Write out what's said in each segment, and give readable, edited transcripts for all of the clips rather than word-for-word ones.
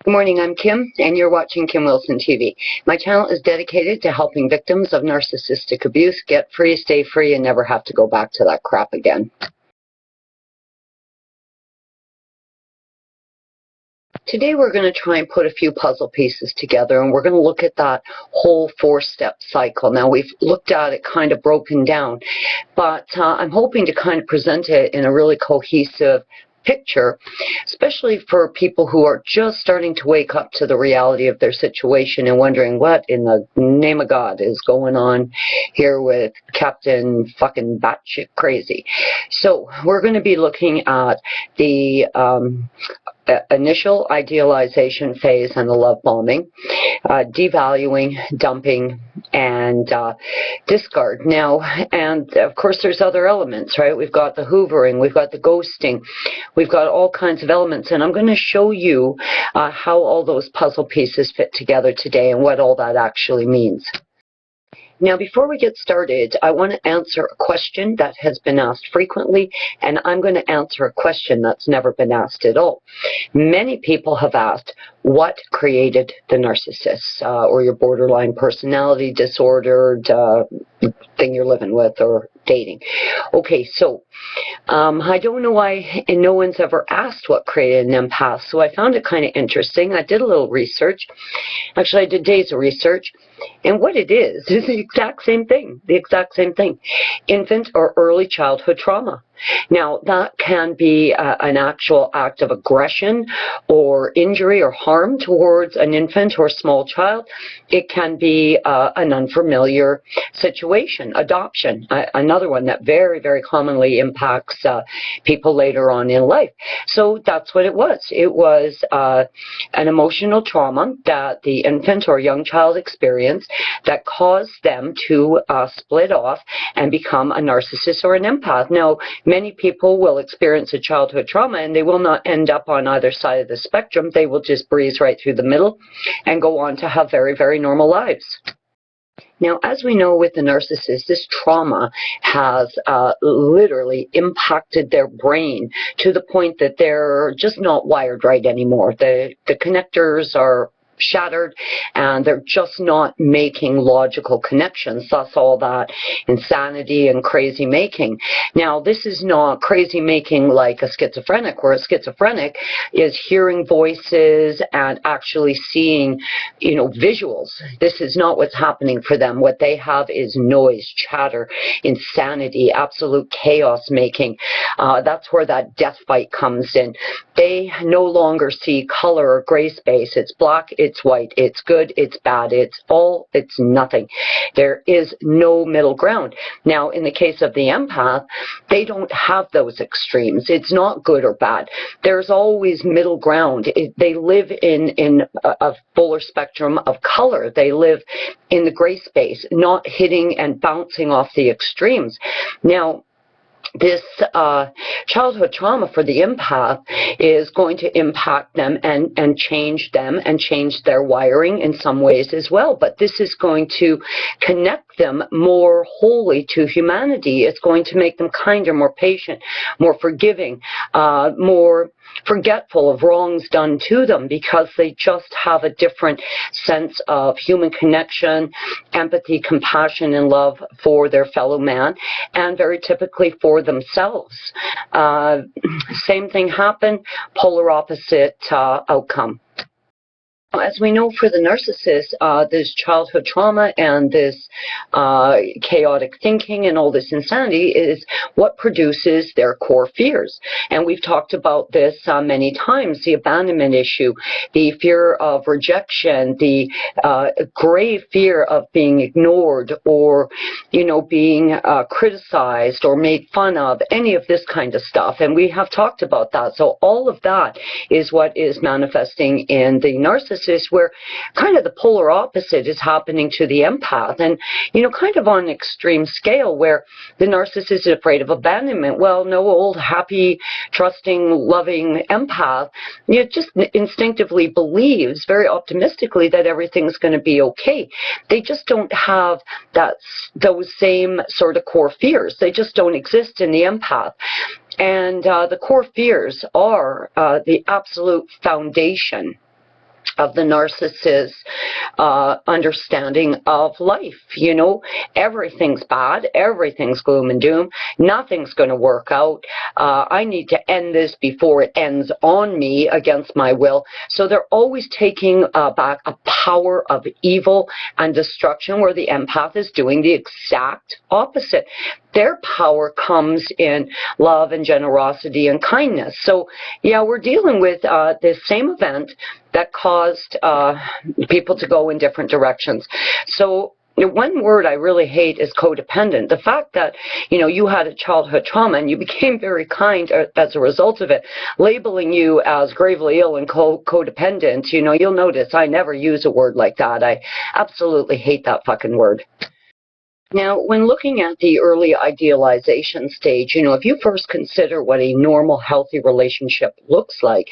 Good morning, I'm Kim, and you're watching Kim Wilson TV. My channel is dedicated to helping victims of narcissistic abuse get free, stay free, and never have to go back to that crap again. Today we're going to try and put a few puzzle pieces together, and we're going to look at that whole four-step cycle. Now, we've looked at it kind of broken down, but I'm hoping to kind of present it in a really cohesive picture, especially for people who are just starting to wake up to the reality of their situation and wondering what in the name of God is going on here with Captain fucking batshit crazy. So we're going to be looking at the initial idealization phase and the love bombing, devaluing, dumping, and discard. Now, and of course there's other elements, right? We've got the hoovering, we've got the ghosting, we've got all kinds of elements, and I'm going to show you how all those puzzle pieces fit together today and what all that actually means. Now, before we get started, I want to answer a question that has been asked frequently, and I'm going to answer a question that's never been asked at all. Many people have asked, what created the narcissist, or your borderline personality disordered thing you're living with or dating? Okay, so I don't know why no one's ever asked what created an empath, so I found it kind of interesting. I did a little research. Actually, I did days of research. And what it is the exact same thing, infant or early childhood trauma. Now, that can be an actual act of aggression or injury or harm towards an infant or small child. It can be an unfamiliar situation, adoption, another one that very, very commonly impacts people later on in life. So that's what it was. It was an emotional trauma that the infant or young child experienced that caused them to split off and become a narcissist or an empath. Now, many people will experience a childhood trauma and they will not end up on either side of the spectrum. They will just breeze right through the middle and go on to have very, very normal lives. Now, as we know with the narcissist, this trauma has literally impacted their brain to the point that they're just not wired right anymore. The connectors are shattered and they're just not making logical connections. Thus all that insanity and crazy making. Now, this is not crazy making like a schizophrenic, where a schizophrenic is hearing voices and actually seeing, visuals. This is not what's happening for them. What they have is noise, chatter, insanity, absolute chaos making. That's where that death fight comes in. They no longer see color or gray space. It's black, it's white, it's good, it's bad, it's nothing. There is no middle ground. Now, in the case of the empath, they don't have those extremes. It's not good or bad. There's always middle ground. They live in a fuller spectrum of color. They live in the gray space, not hitting and bouncing off the extremes. Now, this childhood trauma for the empath is going to impact them and change them and change their wiring in some ways as well. But this is going to connect them more wholly to humanity. It's going to make them kinder, more patient, more forgiving, more forgetful of wrongs done to them, because they just have a different sense of human connection, empathy, compassion, and love for their fellow man, and very typically for themselves. Same thing happened, polar opposite outcome. As we know, for the narcissist, this childhood trauma and this chaotic thinking and all this insanity is what produces their core fears. And we've talked about this many times, the abandonment issue, the fear of rejection, the grave fear of being ignored or, being criticized or made fun of, any of this kind of stuff. And we have talked about that. So all of that is what is manifesting in the narcissist, where kind of the polar opposite is happening to the empath. And, kind of on an extreme scale, where the narcissist is afraid of abandonment. Well, no old, happy, trusting, loving empath, just instinctively believes very optimistically that everything's going to be okay. They just don't have those same sort of core fears. They just don't exist in the empath. And the core fears are the absolute foundation of the narcissist's understanding of life. Everything's bad, everything's gloom and doom, nothing's going to work out. I need to end this before it ends on me against my will. So they're always taking back a power of evil and destruction, where the empath is doing the exact opposite. Their power comes in love and generosity and kindness. So, yeah, we're dealing with this same event that caused people to go in different directions. So, one word I really hate is codependent. The fact that, you had a childhood trauma and you became very kind as a result of it, labeling you as gravely ill and codependent, you'll notice I never use a word like that. I absolutely hate that fucking word. Now, when looking at the early idealization stage, if you first consider what a normal, healthy relationship looks like,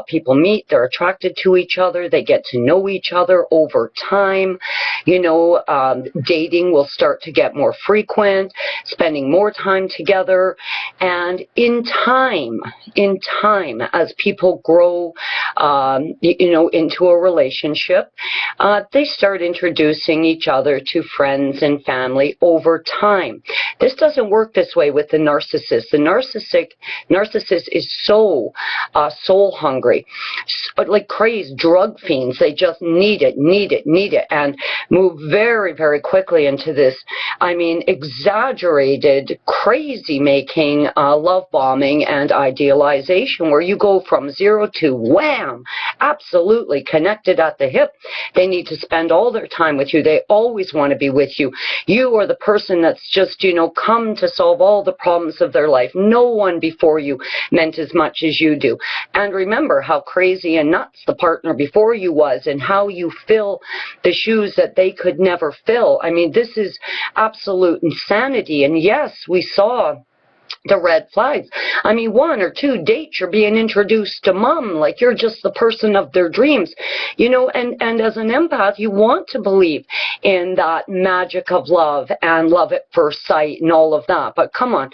people meet, they're attracted to each other, they get to know each other over time, dating will start to get more frequent, spending more time together, and in time, as people grow, into a relationship, they start introducing each other to friends and family over time. This doesn't work this way with the narcissist. The narcissist is so soul hungry, like crazed drug fiends. They just need it, and move very, very quickly into this, exaggerated, crazy making love bombing and idealization, where you go from 0 to wham, absolutely connected at the hip. They need to spend all their time with you. They always want to be with you. You are the person that's just, come to solve all the problems of their life. No one before you meant as much as you do. And remember how crazy and nuts the partner before you was, and how you fill the shoes that they could never fill. This is absolute insanity. And yes, we saw the red flags. 1 or 2 dates, you're being introduced to mom like you're just the person of their dreams, and as an empath, you want to believe in that magic of love and love at first sight and all of that. But come on,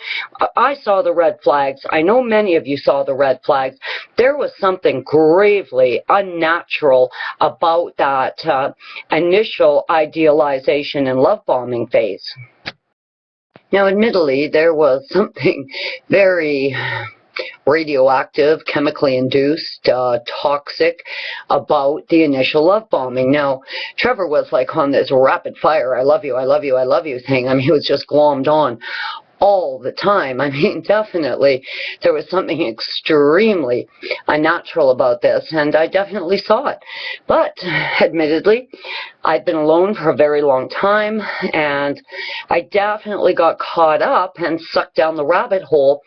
I saw the red flags. I know many of you saw the red flags. There was something gravely unnatural about that initial idealization and love bombing phase. Now, admittedly, there was something very radioactive, chemically induced, toxic about the initial love bombing. Now, Trevor was like on this rapid fire, I love you, I love you, I love you thing. He was just glommed on all the time. Definitely there was something extremely unnatural about this, and I definitely saw it. But admittedly, I've been alone for a very long time, and I definitely got caught up and sucked down the rabbit hole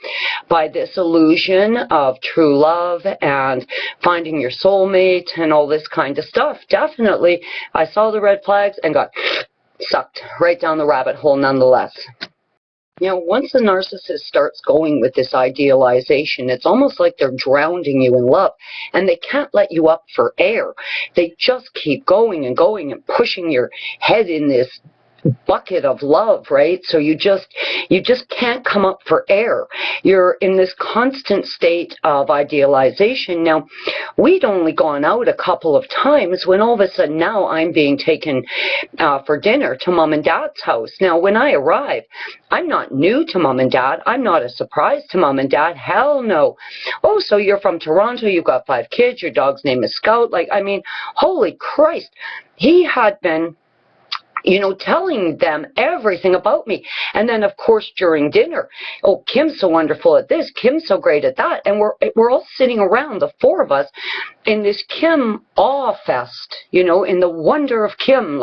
by this illusion of true love and finding your soulmate and all this kind of stuff. Definitely, I saw the red flags and got sucked right down the rabbit hole nonetheless. Once the narcissist starts going with this idealization, it's almost like they're drowning you in love, and they can't let you up for air. They just keep going and going and pushing your head in this bucket of love, right? So you just can't come up for air. You're in this constant state of idealization. Now, we'd only gone out a couple of times when all of a sudden now I'm being taken for dinner to mom and dad's house. Now, when I arrive, I'm not new to mom and dad. I'm not a surprise to mom and dad. Hell no. Oh, so you're from Toronto, you've got 5 kids, your dog's name is Scout. Holy Christ. He had been telling them everything about me. And then, of course, during dinner, oh, Kim's so wonderful at this, Kim's so great at that. And we're all sitting around, the 4 of us, in this Kim awe fest, in the wonder of Kim.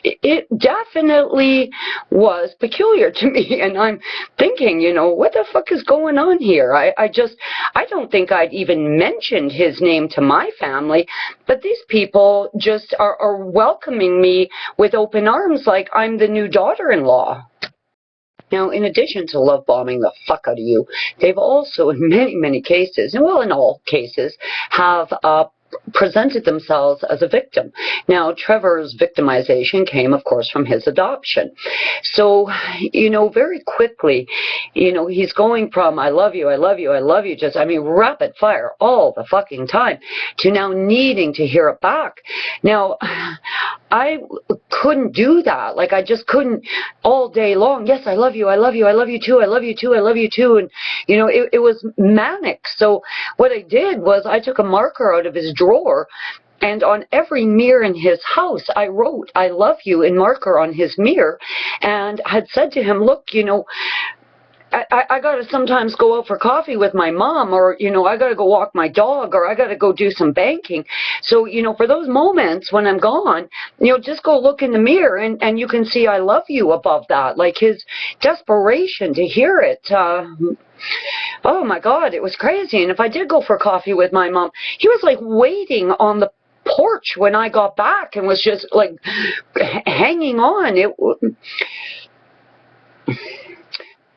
It definitely was peculiar to me. And I'm thinking, what the fuck is going on here? I don't think I'd even mentioned his name to my family, but these people just are welcoming me with open arms like I'm the new daughter-in-law. Now, in addition to love bombing the fuck out of you, they've also, in many, many cases, well, in all cases, have presented themselves as a victim. Now, Trevor's victimization came, of course, from his adoption. So, very quickly, he's going from I love you, I love you, I love you, just, rapid fire all the fucking time, to now needing to hear it back. Now, I couldn't do that. Like, I just couldn't all day long. Yes, I love you, I love you, I love you too, I love you too, I love you too. And, it was manic. So what I did was I took a marker out of his drawer, and on every mirror in his house, I wrote, I love you, in marker on his mirror, and had said to him, look, I got to sometimes go out for coffee with my mom, or, I got to go walk my dog, or I got to go do some banking. So, for those moments when I'm gone, just go look in the mirror, and you can see I love you above that. Like, his desperation to hear it, oh my God, it was crazy. And if I did go for coffee with my mom, he was like waiting on the porch when I got back and was just like hanging on.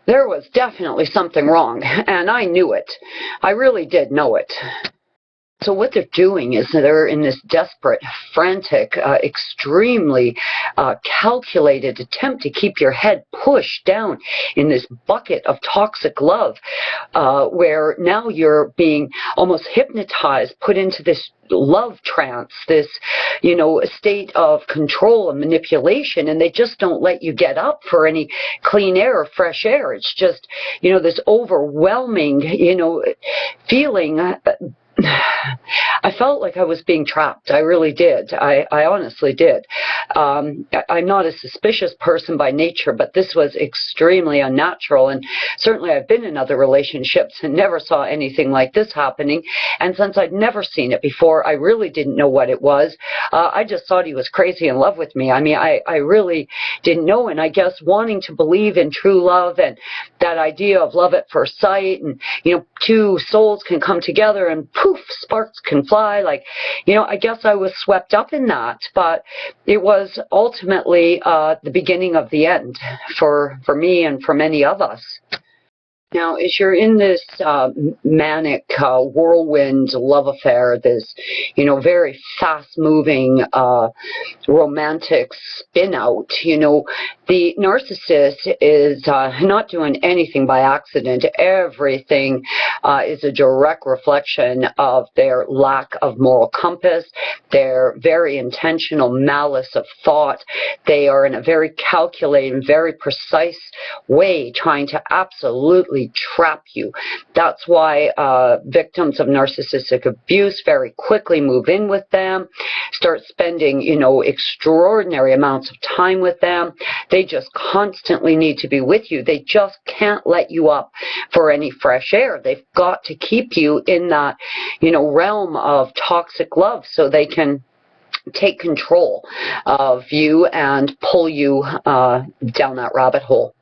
There was definitely something wrong, and I knew it. I really did know it. So what they're doing is they're in this desperate, frantic, extremely calculated attempt to keep your head pushed down in this bucket of toxic love, where now you're being almost hypnotized, put into this love trance, this, state of control and manipulation, and they just don't let you get up for any clean air or fresh air. It's just, this overwhelming, feeling. I felt like I was being trapped. I really did. I honestly did. I'm not a suspicious person by nature, but this was extremely unnatural. And certainly I've been in other relationships and never saw anything like this happening. And since I'd never seen it before, I really didn't know what it was. I just thought he was crazy in love with me. I really didn't know. And I guess wanting to believe in true love and that idea of love at first sight, and, two souls can come together and poof, sparks can fly. Like, I guess I was swept up in that, but it was ultimately the beginning of the end for me and for many of us. Now, as you're in this manic whirlwind love affair, this, very fast-moving romantic spin-out, the narcissist is not doing anything by accident. Everything is a direct reflection of their lack of moral compass, their very intentional malice of thought. They are in a very calculated, very precise way trying to absolutely trap you. That's why victims of narcissistic abuse very quickly move in with them, start spending, extraordinary amounts of time with them. They just constantly need to be with you. They just can't let you up for any fresh air. They've got to keep you in that, realm of toxic love so they can take control of you and pull you down that rabbit hole.